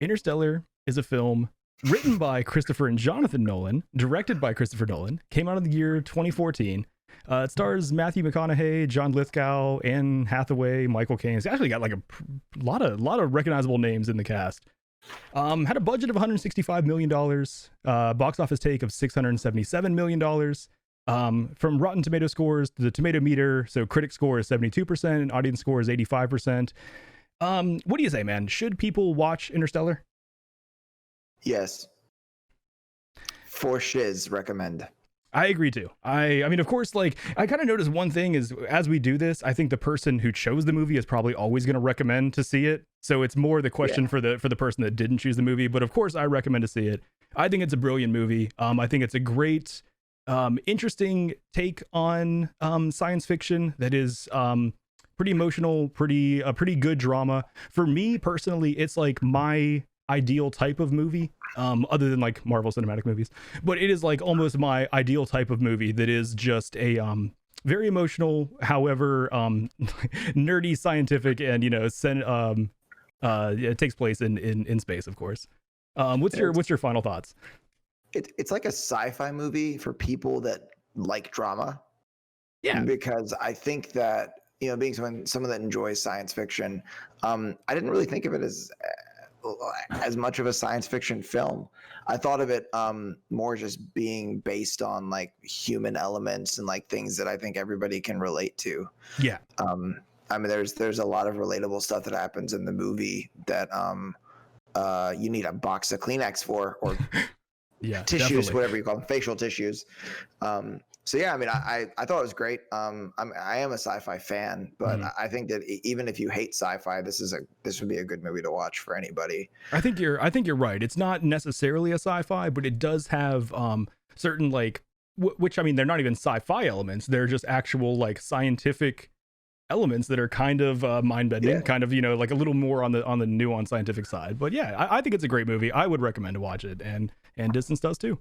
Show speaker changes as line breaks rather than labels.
Interstellar is a film written by Christopher and Jonathan Nolan, directed by Christopher Nolan, came out in the year 2014. It stars Matthew McConaughey, John Lithgow, Anne Hathaway, Michael Caine. It's actually got like a lot of recognizable names in the cast. Had a budget of $165 million, box office take of $677 million. From Rotten Tomato scores, the tomato meter, so critic score is 72% and audience score is 85%. What do you say, man? Should people watch Interstellar?
Yes. For shiz, recommend.
I agree too. I mean, of course, like I kind of noticed one thing is as we do this, I think the person who chose the movie is probably always going to recommend to see it. So it's more the question for the person that didn't choose the movie. But of course, I recommend to see it. I think it's a brilliant movie. I think it's a great, interesting take on science fiction that is pretty emotional, pretty good drama. For me personally, it's like my ideal type of movie, other than like Marvel Cinematic movies, but it is like almost my ideal type of movie that is just a very emotional, however nerdy, scientific, and it takes place in space, of course. What's your final thoughts?
It's like a sci-fi movie for people that like drama.
Yeah,
because I think that being someone that enjoys science fiction, I didn't really think of it as much of a science fiction film. I thought of it more just being based on like human elements and like things that I think everybody can relate to.
Yeah.
I mean, there's a lot of relatable stuff that happens in the movie that you need a box of Kleenex for, or
yeah,
tissues,
definitely.
whatever you call them, facial tissues. So yeah, I mean, I thought it was great. I am a sci-fi fan, but I think that even if you hate sci-fi, this would be a good movie to watch for anybody.
I think you're right. It's not necessarily a sci-fi, but it does have certain like which I mean they're not even sci-fi elements. They're just actual like scientific elements that are kind of mind-bending, kind of like a little more on the nuanced scientific side. But yeah, I think it's a great movie. I would recommend to watch it, and Distance does too.